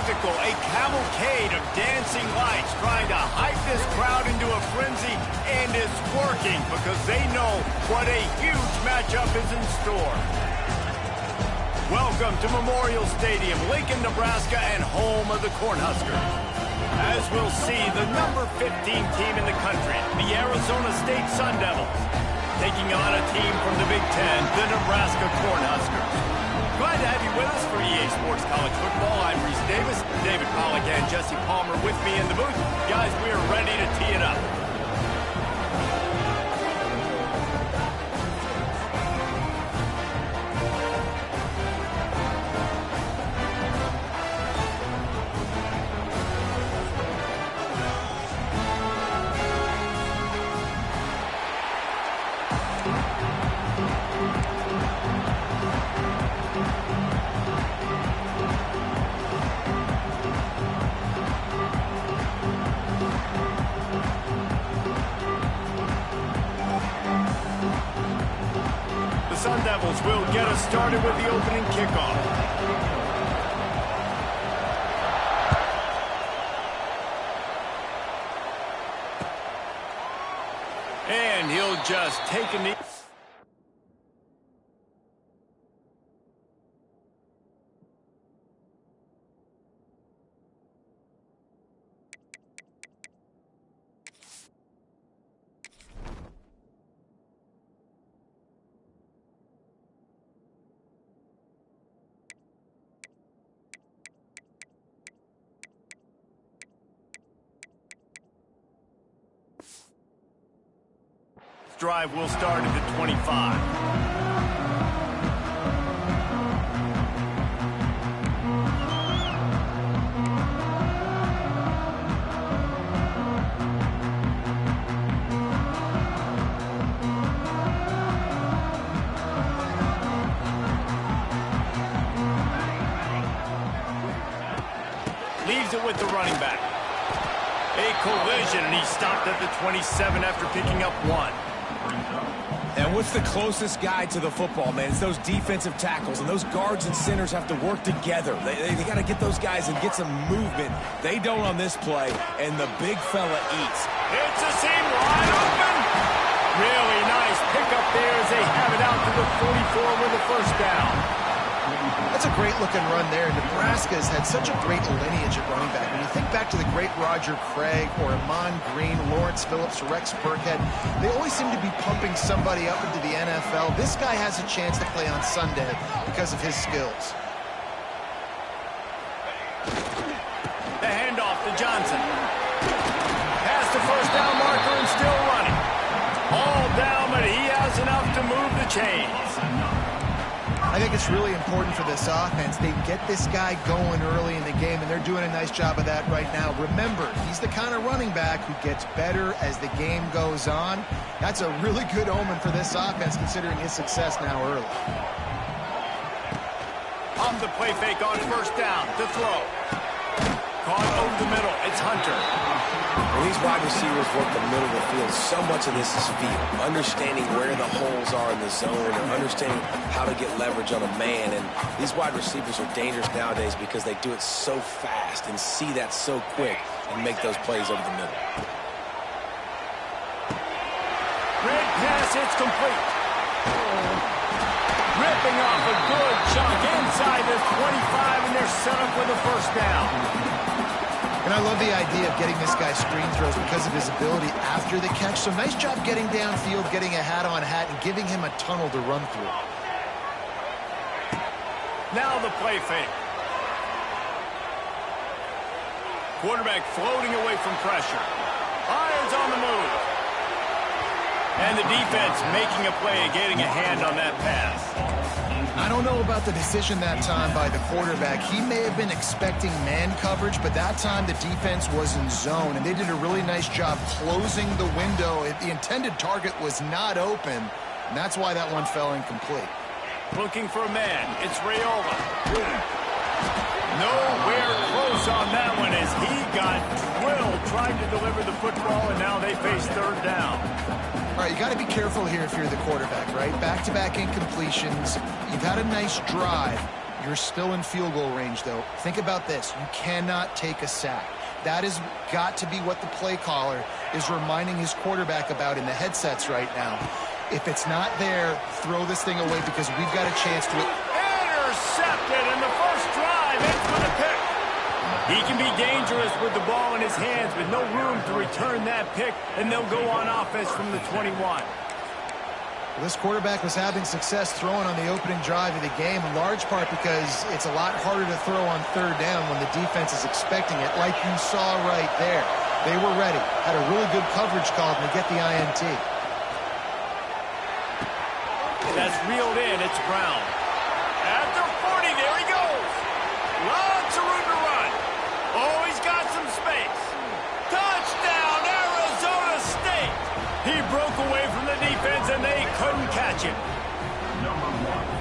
spectacle, a cavalcade of dancing lights trying to hype this crowd into a frenzy, and it's working because they know what a huge matchup is in store. Welcome to Memorial Stadium, Lincoln, Nebraska, and home of the Cornhuskers. As we'll see, the number 15 team in the country, the Arizona State Sun Devils, taking on a team from the Big Ten, the Nebraska Cornhuskers. Glad to have you with us for EA Sports College Football. I'm Reese Davis, David Pollack and Jesse Palmer with me in the booth. Guys, we are ready to tee it up. Sun Devils will get us started with the opening kickoff. And he'll just take a knee. Drive will start at the 25. Leaves it with the running back. A collision, and he stopped at the 27 after picking up one. And what's the closest guy to the football, man? It's those defensive tackles, and those guards and centers have to work together. They got to get those guys and get some movement. They don't on this play, and the big fella eats. It's a seam wide open. Really nice pickup there as they have it out to the 44 with the first down. That's a great-looking run there. Nebraska has had such a great lineage at running back. When you think back to the great Roger Craig or Amon Green, Lawrence Phillips, Rex Burkhead, they always seem to be pumping somebody up into the NFL. This guy has a chance to play on Sunday because of his skills. The handoff to Johnson. Past the first down marker and still running. All down, but he has enough to move the chains. I think it's really important for this offense. They get this guy going early in the game, and they're doing a nice job of that right now. Remember, he's the kind of running back who gets better as the game goes on. That's a really good omen for this offense, considering his success now early. On the play fake on first down to throw. Caught over the middle. It's Hunter. When these wide receivers work the middle of the field, so much of this is feel. Understanding where the holes are in the zone and understanding how to get leverage on a man. And these wide receivers are dangerous nowadays because they do it so fast and see that so quick and make those plays over the middle. Red pass, it's complete. Ripping off a good chunk inside the 25, and they're set up with a first down. And I love the idea of getting this guy screen throws because of his ability after the catch. So nice job getting downfield, getting a hat-on-hat, and giving him a tunnel to run through. Now the play fake. Quarterback floating away from pressure. Irons on the move. And the defense making a play and getting a hand on that pass. I don't know about the decision that time by the quarterback. He may have been expecting man coverage, but that time the defense was in zone, and they did a really nice job closing the window. The intended target was not open, and that's why that one fell incomplete. Looking for a man. It's Rayola. Nowhere close on that one as he got drilled trying to deliver the football, and now they face third down. All right, you got to be careful here if you're the quarterback, right? Back-to-back incompletions. You've had a nice drive. You're still in field goal range, though. Think about this. You cannot take a sack. That has got to be what the play caller is reminding his quarterback about in the headsets right now. If it's not there, throw this thing away because we've got a chance to... Intercepted in the first drive. Ends with a pick. He can be dangerous with the ball in his hands, but no room to return that pick, and they'll go on offense from the 21. Well, this quarterback was having success throwing on the opening drive of the game, in large part because it's a lot harder to throw on third down when the defense is expecting it, like you saw right there. They were ready, had a really good coverage call to get the INT. That's reeled in. It's Brown. At the 40, there he goes. Lots of room to run. Oh, he's got some space. Touchdown, Arizona State. He broke away from the defense, and they couldn't catch him.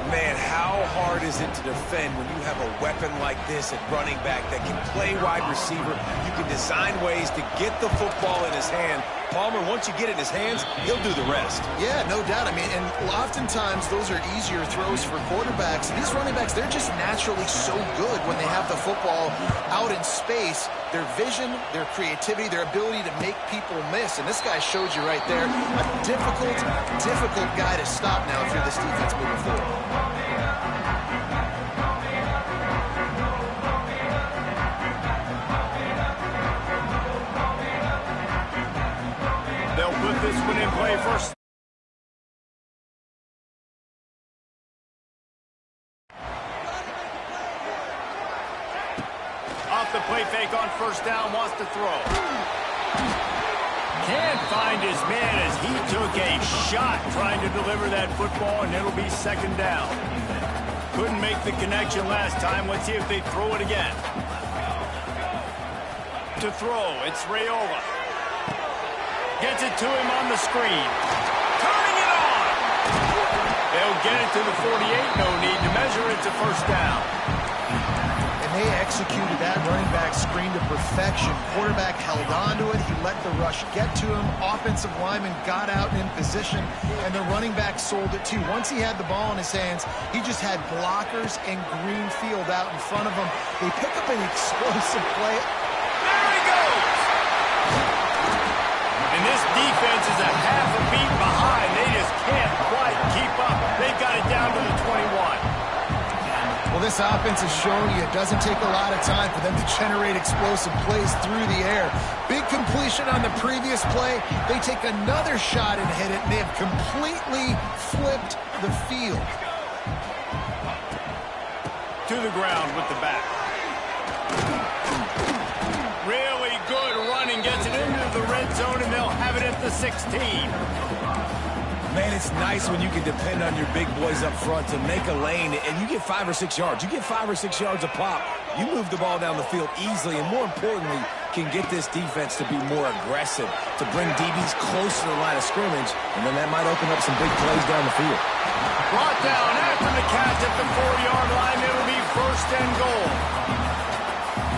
Man, how hard is it to defend when you have a weapon like this at running back that can play wide receiver? You can design ways to get the football in his hand. Palmer, once you get it in his hands, he'll do the rest. Yeah, no doubt. I mean, and oftentimes those are easier throws for quarterbacks. These running backs, they're just naturally so good when they have the football out in space. Their vision, their creativity, their ability to make people miss. And this guy showed you right there, a difficult guy to stop now if you're this defense moving forward. They'll put this one in play first. Off the play fake on first down, wants to throw. Can't find his man as he took a shot trying to deliver that football, and it'll be second down. Couldn't make the connection last time. Let's see if they throw it again. To throw, it's Raiola. Gets it to him on the screen. Turning it on! They'll get it to the 48. No need to measure it to first down. And they executed that running back screen to perfection. Quarterback held on to it. He let the rush get to him. Offensive lineman got out in position, and the running back sold it too. Once he had the ball in his hands, he just had blockers and green field out in front of him. They pick up an explosive play. There he goes! And this defense is a half a beat behind. They just can't quite keep up. They've got it down to the 21. Well, this offense is showing you it doesn't take a lot of time for them to generate explosive plays through the air. Big completion on the previous play. They take another shot and hit it, and they have completely flipped the field. To the ground with the back. Really good running. Gets it into the red zone, and they'll have it at the 16. Man, it's nice when you can depend on your big boys up front to make a lane, and you get 5 or 6 yards. You get 5 or 6 yards a pop. You move the ball down the field easily, and more importantly, can get this defense to be more aggressive, to bring DBs closer to the line of scrimmage, and then that might open up some big plays down the field. Brought down after the catch at the 4-yard line. It'll be first and goal.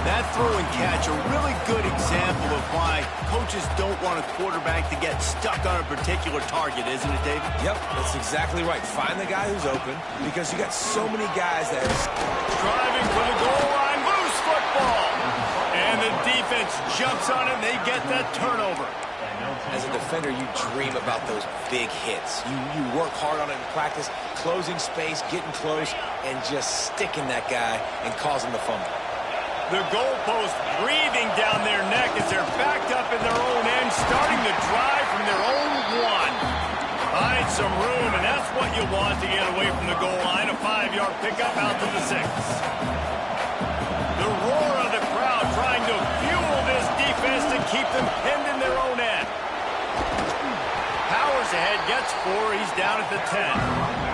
That throw and catch, a really good example of why coaches don't want a quarterback to get stuck on a particular target, isn't it, David? Yep, that's exactly right. Find the guy who's open, because you got so many guys that are driving for the goal line, loose football. And the defense jumps on it, and they get that turnover. As a defender, you dream about those big hits. You work hard on it in practice, closing space, getting close, and just sticking that guy and causing the fumble. The goalpost breathing down their neck as they're backed up in their own end, starting to drive from their own one. Find some room, and that's what you want to get away from the goal line. A 5-yard pickup out to the 6. The roar of the crowd trying to fuel this defense to keep them pinned in their own end. Powers ahead, gets 4. He's down at the 10.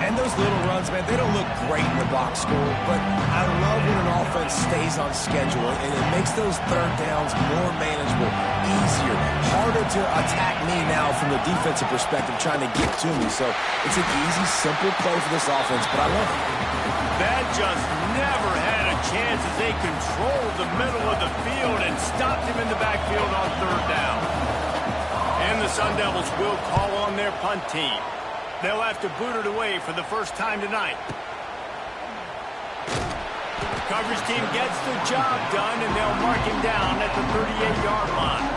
And those little runs, man, they don't look great in the box score, but I love when an offense stays on schedule, and it makes those third downs more manageable, easier, harder to attack me now from the defensive perspective, trying to get to me. So it's an easy, simple play for this offense, but I love it. That just never had a chance as they controlled the middle of the field and stopped him in the backfield on third down. And the Sun Devils will call on their punt team. They'll have to boot it away for the first time tonight. coverage team gets the job done, and they'll mark him down at the 38-yard line.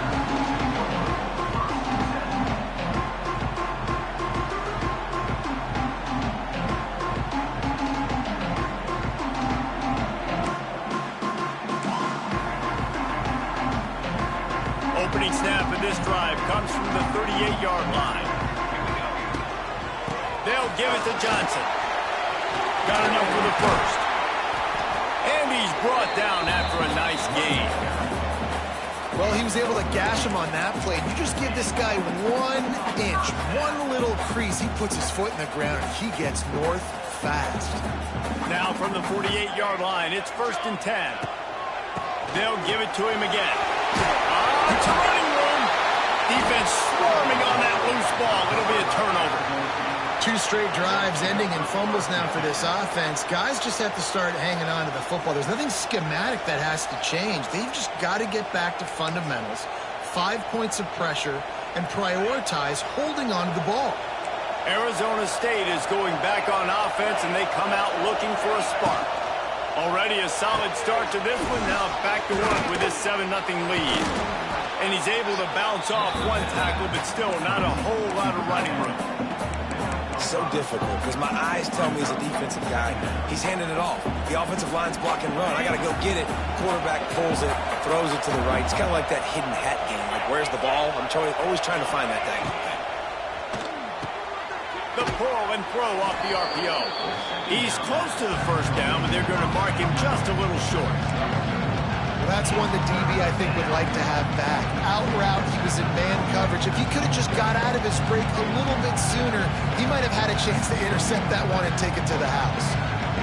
Opening snap of this drive comes from the 38-yard line. They'll give it to Johnson. Got enough for the first. And he's brought down after a nice gain. Well, he was able to gash him on that play. You just give this guy 1 inch, one little crease. He puts his foot in the ground, and he gets north fast. Now from the 48-yard line, it's 1st and 10. They'll give it to him again. It's running room. Defense swarming on that loose ball. It'll be a turnover. 2 straight drives ending in fumbles now for this offense. Guys just have to start hanging on to the football. There's nothing schematic that has to change. They've just got to get back to fundamentals, 5 points of pressure, and prioritize holding on to the ball. Arizona State is going back on offense, and they come out looking for a spark. Already a solid start to this one. Now back to work with this 7-0 lead. And he's able to bounce off one tackle, but still not a whole lot of running room. So difficult because my eyes tell me as a defensive guy, he's handing it off. The offensive line's block and run. I got to go get it. Quarterback pulls it, throws it to the right. It's kind of like that hidden hat game. Like, where's the ball? I'm always trying to find that thing. The pull and throw off the RPO. He's close to the first down, but they're going to mark him just a little short. Well, that's one the DB, I think, would like to have back. Out route, he was in man coverage. If he could have just got out of his break a little bit sooner, he might have had a chance to intercept that one and take it to the house.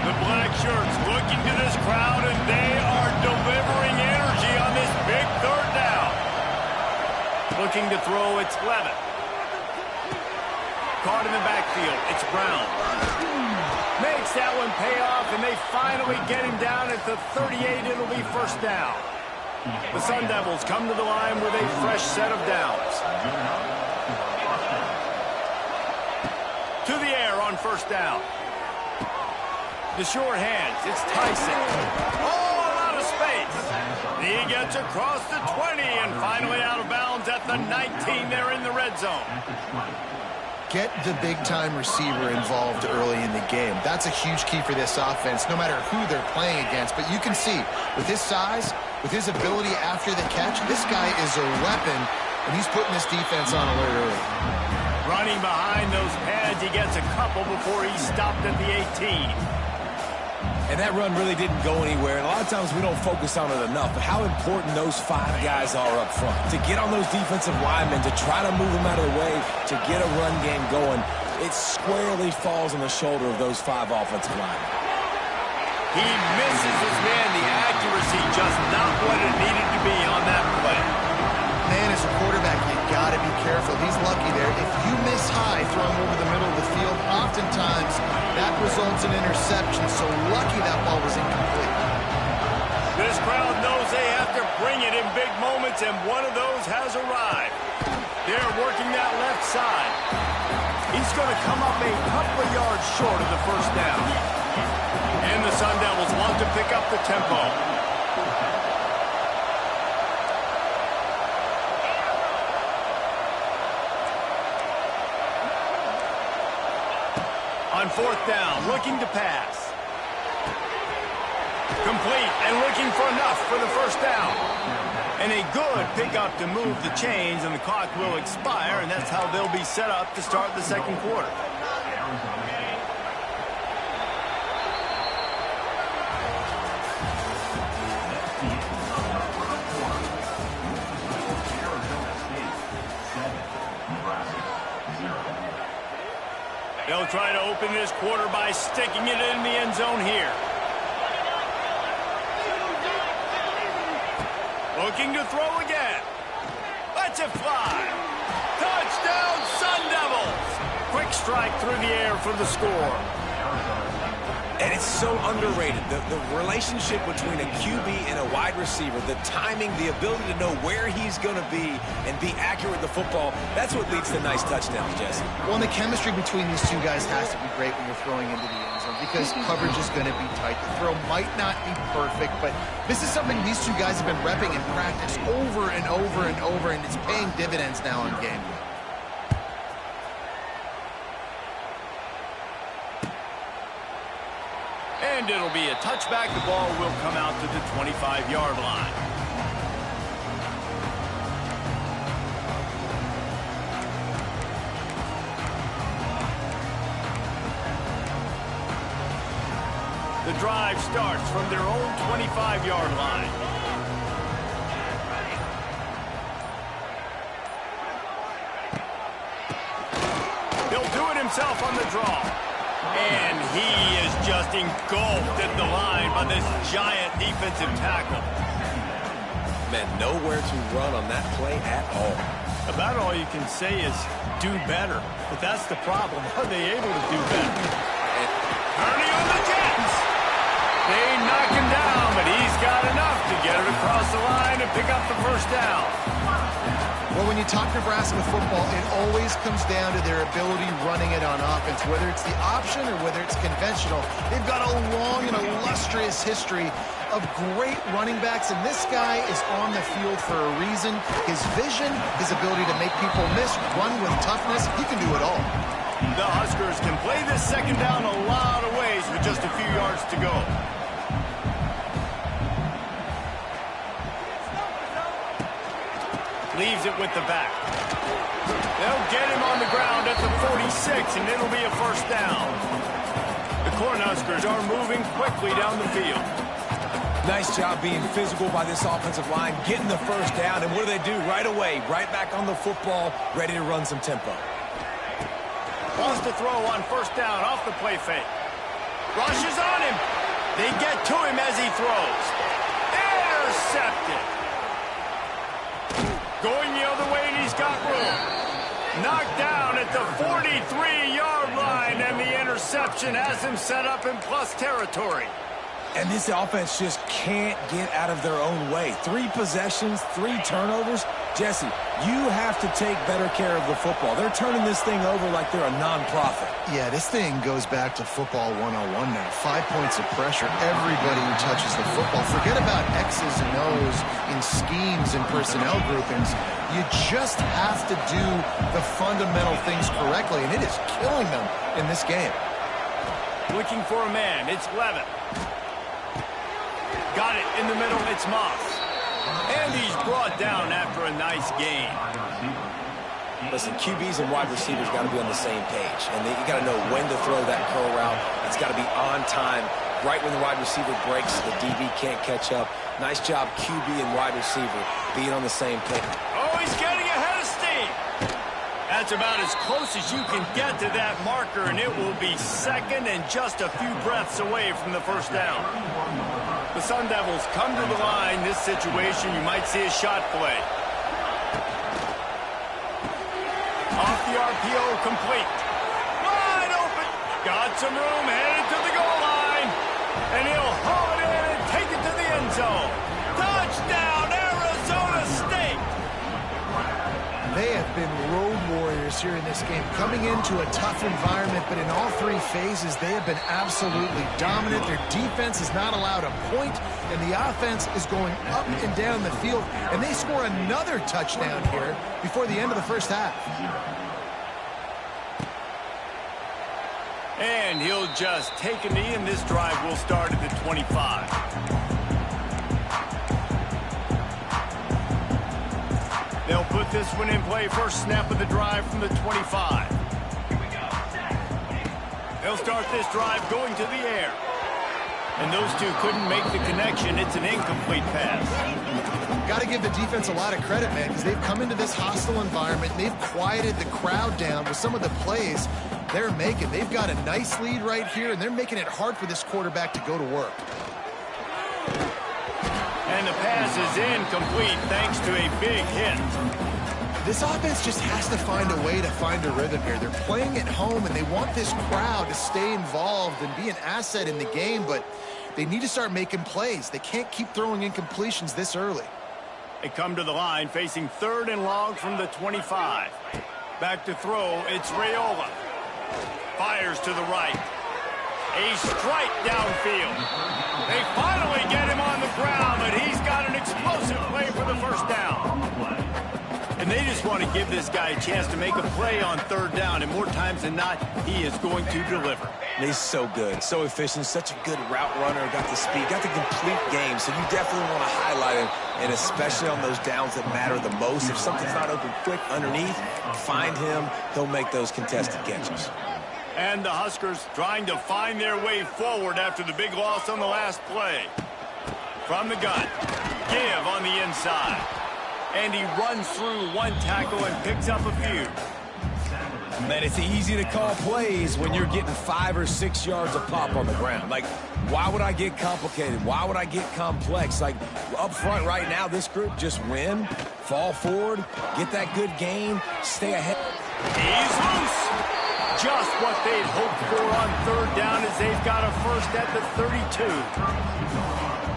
The black shirts looking to this crowd, and they are delivering energy on this big 3rd down. Looking to throw, it's Levitt. Caught in the backfield, it's Brown. Makes that one pay off, and they finally get him down at the 38. It'll be 1st down. The Sun Devils come to the line with a fresh set of downs. To the air on 1st down. The short hands, it's Tyson. Oh, a lot of space. He gets across the 20 and finally out of bounds at the 19. They're in the red zone. Get the big-time receiver involved early in the game. That's a huge key for this offense, no matter who they're playing against. But you can see, with his size, with his ability after the catch, this guy is a weapon, and he's putting this defense on alert early. Running behind those pads, he gets a couple before he's stopped at the 18. And that run really didn't go anywhere. And a lot of times we don't focus on it enough. But how important those 5 guys are up front. To get on those defensive linemen, to try to move them out of the way, to get a run game going, it squarely falls on the shoulder of those 5 offensive linemen. He misses his man. The accuracy just not what it needed to be on that play. Man, as a quarterback, you got to be careful. He's lucky there. If you miss high throwing over the middle of the field, oftentimes that results in interception. So lucky that ball was incomplete. This crowd knows they have to bring it in big moments, and one of those has arrived. They're working that left side. He's going to come up a couple of yards short of the 1st down. And the Sun Devils want to pick up the tempo. On 4th down, looking to pass. Complete and looking for enough for the 1st down. And a good pickup to move the chains, and the clock will expire, and that's how they'll be set up to start the 2nd quarter. They'll try to open this quarter by sticking it in the end zone here. Looking to throw again. Lets it fly. Touchdown, Sun Devils. Quick strike through the air for the score. And it's so underrated. The relationship between a QB and a wide receiver, the timing, the ability to know where he's going to be and be accurate with the football, that's what leads to nice touchdowns, Jesse. Well, and the chemistry between these two guys has to be great when you're throwing into the end zone because coverage is going to be tight. The throw might not be perfect, but this is something these two guys have been repping in practice over and over and over, and it's paying dividends now in game. And it'll be a touchback. The ball will come out to the 25-yard line. The drive starts from their own 25-yard line. He'll do it himself on the draw. And he is just engulfed at the line by this giant defensive tackle. Man, nowhere to run on that play at all. About all you can say is do better. But that's the problem. Are they able to do better? Ernie on the Jets. They knock him down, but he's got enough to get it across the line and pick up the first down. Well, when you talk Nebraska football, it always comes down to their ability running it on offense, whether it's the option or whether it's conventional. They've got a long and illustrious history of great running backs, and this guy is on the field for a reason. His vision, his ability to make people miss, run with toughness, he can do it all. The Huskers can play this second down a lot of ways with just a few yards to go. Leaves it with the back. They'll get him on the ground at the 46, and it'll be a first down. The Cornhuskers are moving quickly down the field. Nice job being physical by this offensive line, getting the first down, and what do? Right away, right back on the football, ready to run some tempo. Wants to throw on first down off the play fake. Rushes on him. They get to him as he throws. Intercepted. Going the other way, and he's got room. Knocked down at the 43-yard line, and the interception has him set up in plus territory. And this offense just can't get out of their own way. 3 possessions, 3 turnovers. Jesse, you have to take better care of the football. They're turning this thing over like they're a non-profit. Yeah, this thing goes back to football 101 now. 5 points of pressure. Everybody who touches the football. Forget about X's and O's in schemes and personnel groupings. You just have to do the fundamental things correctly, and it is killing them in this game. Looking for a man. It's Levitt. Got it in the middle. It's Moss. And he's brought down after a nice gain. Listen, QBs and wide receivers got to be on the same page. And you got to know when to throw that curl route. It's got to be on time. Right when the wide receiver breaks, the DB can't catch up. Nice job, QB and wide receiver, being on the same page. Oh, he's getting ahead of steam. That's about as close as you can get to that marker, and it will be second and just a few breaths away from the first down. The Sun Devils come to the line. This situation, you might see a shot play. Off the RPO, complete. Wide open. Got some room, headed to the goal line. And he'll haul it in and take it to the end zone. Touchdown, Arizona State. They have been road warriors here in this game, coming into a tough environment, but in all 3 phases, they have been absolutely dominant. Their defense is not allowed a point, and the offense is going up and down the field, and they score another touchdown here before the end of the first half. And he'll just take a knee, and this drive will start at the 25. They'll put this one in play. First snap of the drive from the 25. They'll start this drive going to the air. And those two couldn't make the connection. It's an incomplete pass. Got to give the defense a lot of credit, man, because they've come into this hostile environment. They've quieted the crowd down with some of the plays they're making. They've got a nice lead right here, and they're making it hard for this quarterback to go to work. And the pass is incomplete thanks to a big hit. This offense just has to find a way to find a rhythm here. They're playing at home, and they want this crowd to stay involved and be an asset in the game, but they need to start making plays. They can't keep throwing incompletions this early. They come to the line facing 3rd and long from the 25. Back to throw, it's Raiola. Fires to the right. A strike downfield. They finally get him on the ground, but he's got an explosive play for the first down. And they just want to give this guy a chance to make a play on 3rd down, and more times than not, he is going to deliver. He's so good, so efficient, such a good route runner, got the speed, got the complete game, so you definitely want to highlight him, and especially on those downs that matter the most. If something's not open quick underneath, find him, he'll make those contested catches. And the Huskers trying to find their way forward after the big loss on the last play. From the gun, give on the inside. And he runs through one tackle and picks up a few. Man, it's easy to call plays when you're getting 5 or 6 yards of pop on the ground. Like, why would I get complicated? Why would I get complex? Like, up front right now, this group just win, fall forward, get that good gain, stay ahead. He's loose. Just what they'd hoped for on 3rd down as they've got a first at the 32.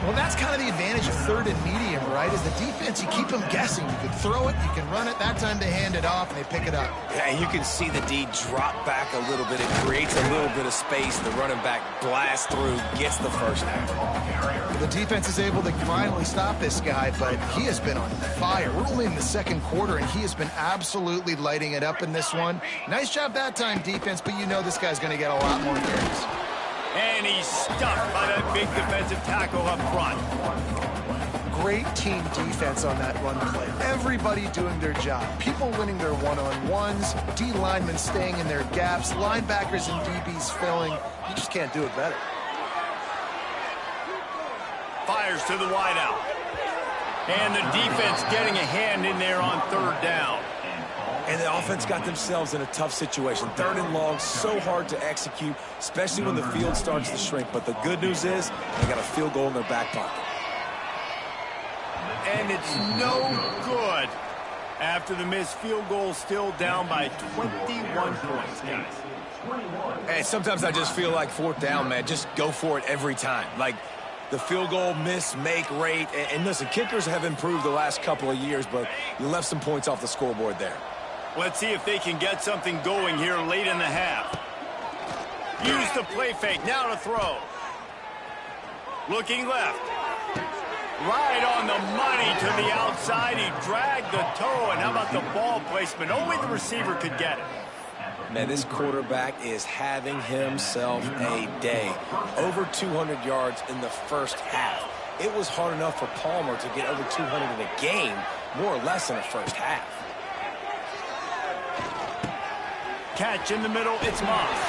Well, that's kind of the advantage of 3rd and medium, right? Is the defense, you keep them guessing. You can throw it, you can run it. That time they hand it off, and they pick it up. Yeah, you can see the D drop back a little bit. It creates a little bit of space. The running back blasts through, gets the first down. The defense is able to finally stop this guy, but he has been on fire. We're only in the 2nd quarter, and he has been absolutely lighting it up in this one. Nice job that time, defense, but you know this guy's going to get a lot more carries. And he's stuffed by that big defensive tackle up front. Great team defense on that run play. Everybody doing their job. People winning their one-on-ones, D linemen staying in their gaps, linebackers and DBs filling. You just can't do it better. Fires to the wideout. And the defense getting a hand in there on 3rd down. And the offense got themselves in a tough situation. 3rd and long, so hard to execute, especially when the field starts to shrink. But the good news is they got a field goal in their back pocket. And it's no good after the missed field goal, still down by 21 points, guys. Hey, sometimes I just feel like 4th down, man. Just go for it every time. Like, the field goal miss-make rate. And listen, kickers have improved the last couple of years, but you left some points off the scoreboard there. Let's see if they can get something going here late in the half. Use the play fake, now to throw. Looking left. Right on the money to the outside. He dragged the toe, and how about the ball placement? Only the receiver could get it. Man, this quarterback is having himself a day. Over 200 yards in the first half. It was hard enough for Palmer to get over 200 in a game, more or less in the first half. Catch in the middle, it's Moss.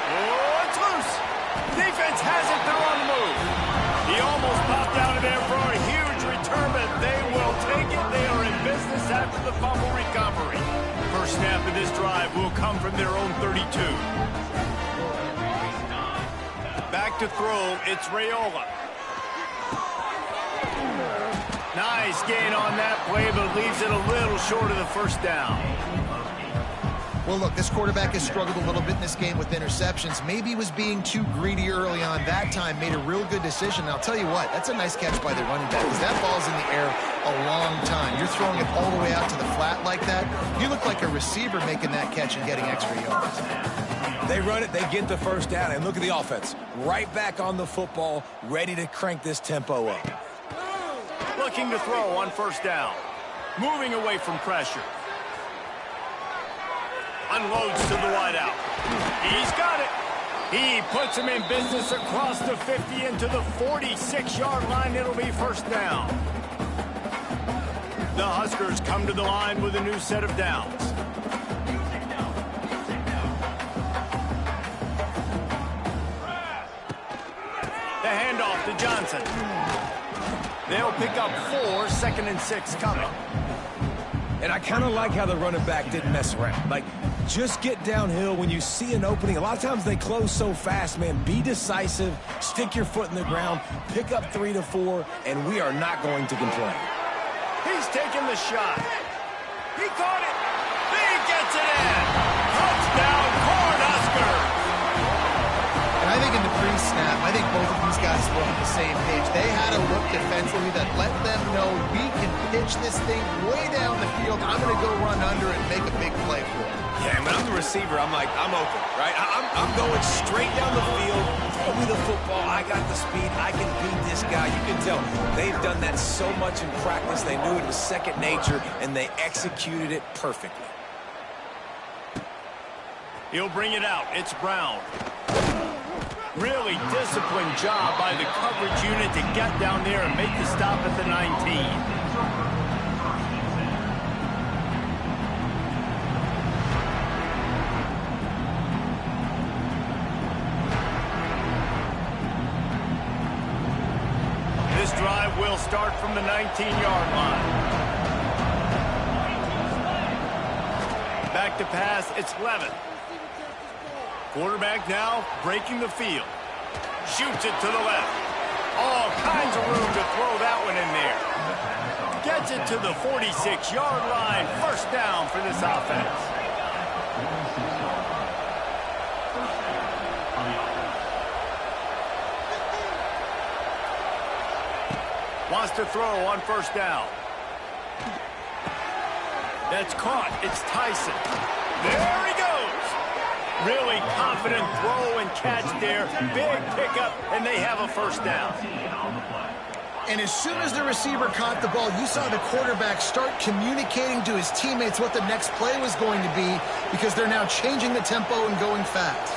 Oh, it's loose. Defense has it, they're on the move. He almost popped out of there for a huge return, but they will take it. They are in business after the fumble recovery. First snap of this drive will come from their own 32. Back to throw, it's Raiola. Nice gain on that play, but leaves it a little short of the first down. Well, look, this quarterback has struggled a little bit in this game with interceptions. Maybe he was being too greedy early on. That time made a real good decision. And I'll tell you what, that's a nice catch by the running back, because that ball's in the air a long time. You're throwing it all the way out to the flat like that. You look like a receiver making that catch and getting extra yards. They run it, they get the first down, and look at the offense. Right back on the football, ready to crank this tempo up. Looking to throw on first down. Moving away from pressure. Unloads to the wideout. He's got it. He puts him in business across the 50 into the 46-yard line. It'll be first down. The Huskers come to the line with a new set of downs. The handoff to Johnson. They'll pick up 4, 2nd and 6 coming. And I kind of like how the running back didn't mess around. Like, just get downhill when you see an opening. A lot of times they close so fast, man. Be decisive, stick your foot in the ground, pick up 3 to 4, and we are not going to complain. He's taking the shot. He caught it. He gets it in. Touchdown, Cornhuskers. And I think in the pre-snap, I think both of these guys were on the same page. They had a look defensively that let them know we can pitch this thing way down the field. I'm going to go run under and make a big play for it. Yeah, and when I'm the receiver, I'm like, I'm open, right? I'm going straight down the field. Throw me the football. I got the speed. I can beat this guy. You can tell they've done that so much in practice. They knew it was second nature, and they executed it perfectly. He'll bring it out. It's Brown. Really disciplined job by the coverage unit to get down there and make the stop at the 19. This drive will start from the 19-yard line. Back to pass, it's Levin. Quarterback now breaking the field. Shoots it to the left. All kinds of room to throw that one in there. Gets it to the 46-yard line. First down for this offense. Wants to throw on first down. That's caught. It's Tyson. There he goes. Really confident throw and catch there. Big pickup, and they have a first down. And as soon as the receiver caught the ball, you saw the quarterback start communicating to his teammates what the next play was going to be because they're now changing the tempo and going fast.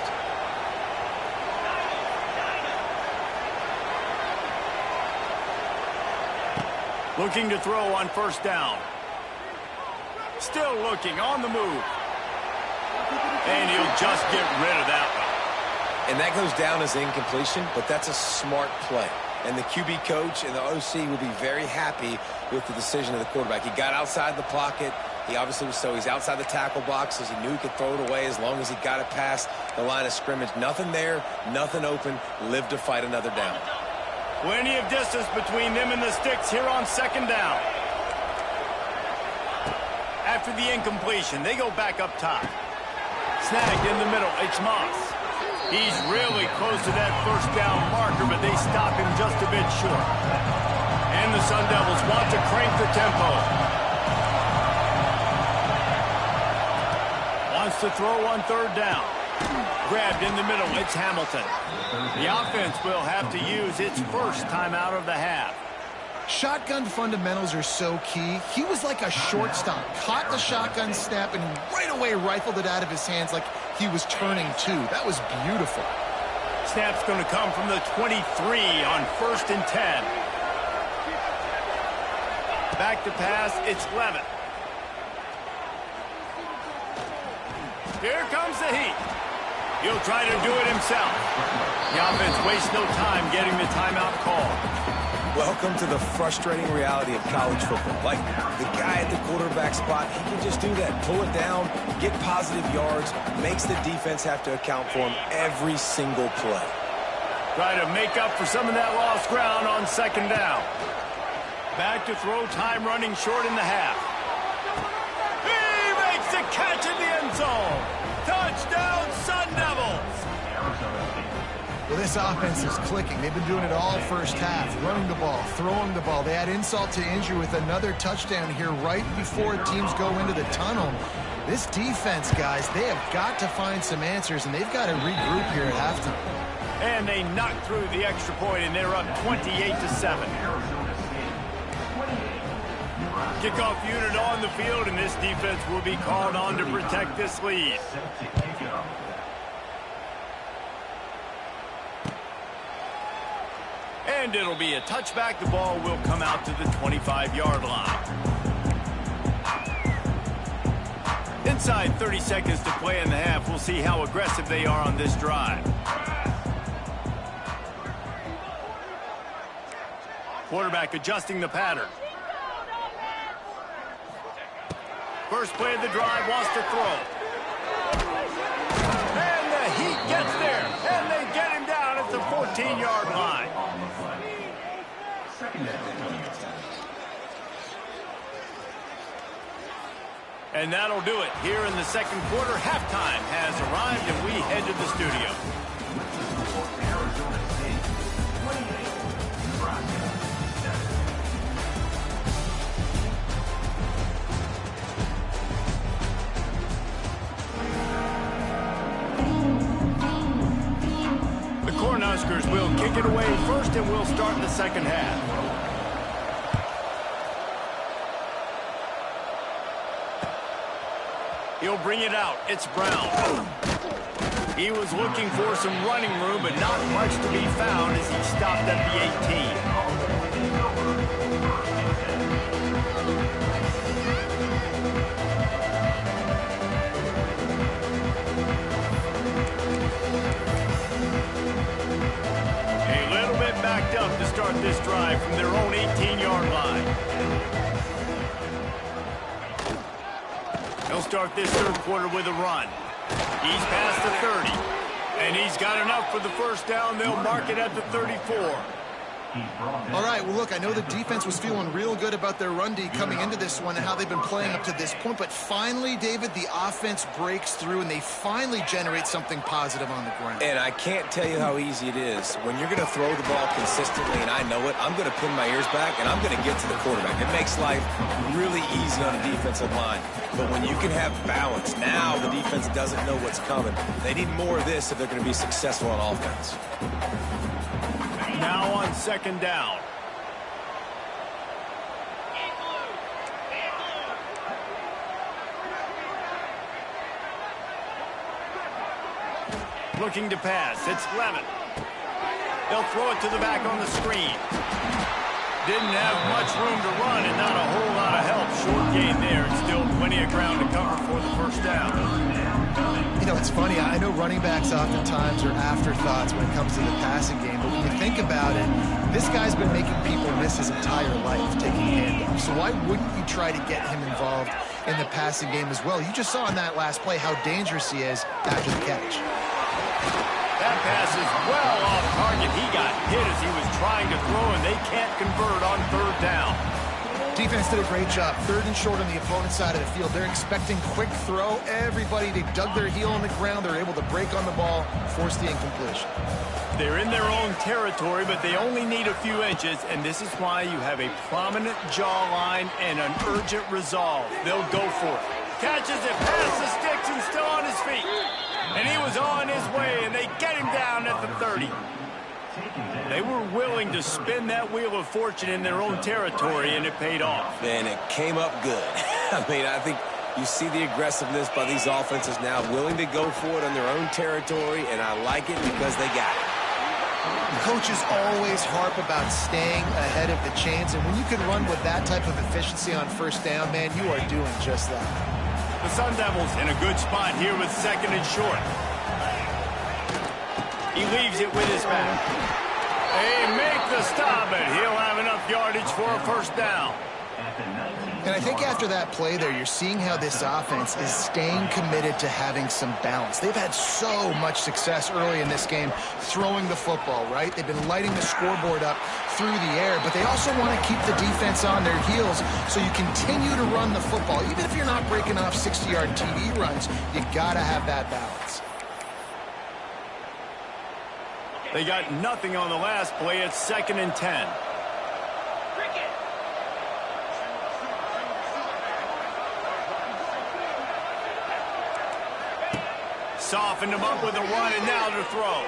Looking to throw on first down. Still looking on the move. And he'll just get rid of that one. And that goes down as incompletion, but that's a smart play. And the QB coach and the OC will be very happy with the decision of the quarterback. He got outside the pocket. He obviously was he's outside the tackle boxes. He knew he could throw it away as long as he got it past the line of scrimmage. Nothing there, nothing open. Live to fight another down. Plenty of distance between them and the sticks here on second down. After the incompletion, they go back up top. Snagged in the middle, it's Moss. He's really close to that first down marker, but they stop him just a bit short. And the Sun Devils want to crank the tempo. Wants to throw on third down. Grabbed in the middle, it's Hamilton. The offense will have to use its first timeout of the half. Shotgun fundamentals are so key. He was like a shortstop. Caught the shotgun snap and right away rifled it out of his hands like he was turning two. That was beautiful. Snap's going to come from the 23 on 1st and 10. Back to pass, it's Levin. Here comes the heat. He'll try to do it himself. The offense wastes no time getting the timeout call. Welcome to the frustrating reality of college football. Like, the guy at the quarterback spot, he can just do that. Pull it down, get positive yards, makes the defense have to account for him every single play. Try to make up for some of that lost ground on second down. Back to throw, time running short in the half. He makes the catch in the end zone. Touchdown, Sun Devils. Well, this offense is clicking. They've been doing it all first half, running the ball, throwing the ball. They add insult to injury with another touchdown here right before teams go into the tunnel. This defense, guys, they have got to find some answers, and they've got to regroup here at halftime. And they knock through the extra point, and they're up 28-7. Kickoff unit on the field, and this defense will be called on to protect this lead. And it'll be a touchback. The ball will come out to the 25-yard line. Inside 30 seconds to play in the half. We'll see how aggressive they are on this drive. Quarterback adjusting the pattern. First play of the drive, wants to throw. And the Heat gets there. And they get him down at the 14-yard line. And that'll do it. Here in the second quarter, halftime has arrived, and we head to the studio. The Cornhuskers will kick it away first, and we'll start the second half. He'll bring it out. It's Brown. He was looking for some running room, but not much to be found as he stopped at the 18. A little bit backed up to start this drive from their own 18-yard line. He'll start this third quarter with a run. He's past the 30, and he's got enough for the first down. They'll mark it at the 34. All right, well, look, I know the defense was feeling real good about their run D coming into this one and how they've been playing up to this point, but finally, David, the offense breaks through, and they finally generate something positive on the ground. And I can't tell you how easy it is. When you're going to throw the ball consistently, and I know it, I'm going to pin my ears back, and I'm going to get to the quarterback. It makes life really easy on the defensive line. But when you can have balance, now the defense doesn't know what's coming. They need more of this if they're going to be successful on offense. Now on second down. Looking to pass. It's Lemon. They'll throw it to the back on the screen. Didn't have much room to run and not a whole lot of help. Short gain there and still plenty of ground to cover for the first down. You know, it's funny. I know running backs oftentimes are afterthoughts when it comes to the passing game, but when you think about it, this guy's been making people miss his entire life taking handoffs. So why wouldn't you try to get him involved in the passing game as well? You just saw in that last play how dangerous he is after the catch. That pass is well off target. He got hit as he was trying to throw, and they can't convert on third down. Defense did a great job. Third and short on the opponent's side of the field. They're expecting quick throw. Everybody, they dug their heel on the ground. They're able to break on the ball, force the incompletion. They're in their own territory, but they only need a few inches, and this is why you have a prominent jawline and an urgent resolve. They'll go for it. Catches it past the sticks and still on his feet. And he was on his way, and they get him down at the 30. They were willing to spin that wheel of fortune in their own territory, and it paid off. And it came up good. I mean, I think you see the aggressiveness by these offenses now, willing to go for it on their own territory, and I like it because they got it. Coaches always harp about staying ahead of the chains, and when you can run with that type of efficiency on first down, man, you are doing just that. The Sun Devils in a good spot here with second and short. He leaves it with his back. They make the stop, and he'll have enough yardage for a first down. And I think after that play there, you're seeing how this offense is staying committed to having some balance. They've had so much success early in this game throwing the football, right? They've been lighting the scoreboard up through the air, but they also want to keep the defense on their heels, so you continue to run the football. Even if you're not breaking off 60-yard TD runs, you got to have that balance. They got nothing on the last play. It's second and 10. Softened him up with a run, and now to throw.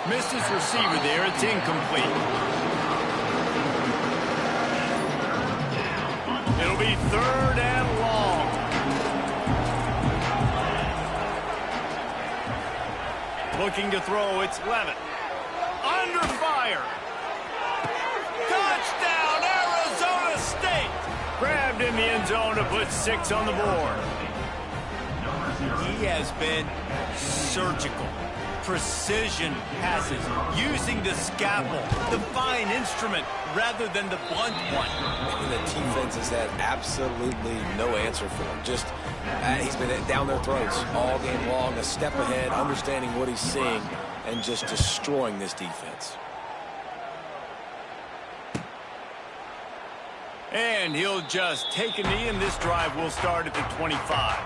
Missed his receiver there. It's incomplete. It'll be third and long. Looking to throw, it's Levitt. Under fire. Touchdown, Arizona State. Grabbed in the end zone to put 6 on the board. He has been surgical. Precision passes, using the scalpel, the fine instrument, rather than the blunt one. And the defense has had absolutely no answer for him. Just, he's been down their throats all game long, a step ahead, understanding what he's seeing, and just destroying this defense. And he'll just take a knee, and this drive will start at the 25.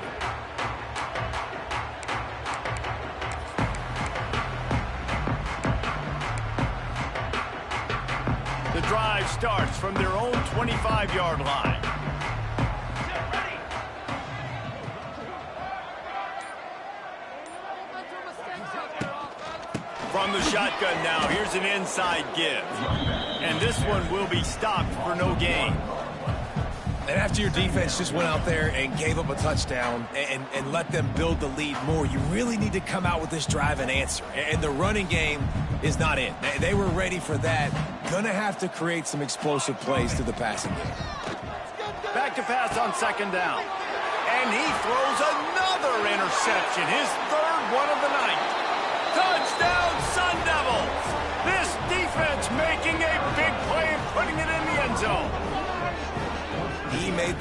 The drive starts from their own 25-yard line. From the shotgun now, here's an inside give. And this one will be stopped for no gain. And after your defense just went out there and gave up a touchdown and let them build the lead more, you really need to come out with this drive and answer. And the running game is not in. They were ready for that. Gonna have to create some explosive plays through the passing game. Back to pass on second down. And he throws another interception, his third one of the night. Touchdown, Sun Devils! This defense making a big play and putting it in the end zone. He made that.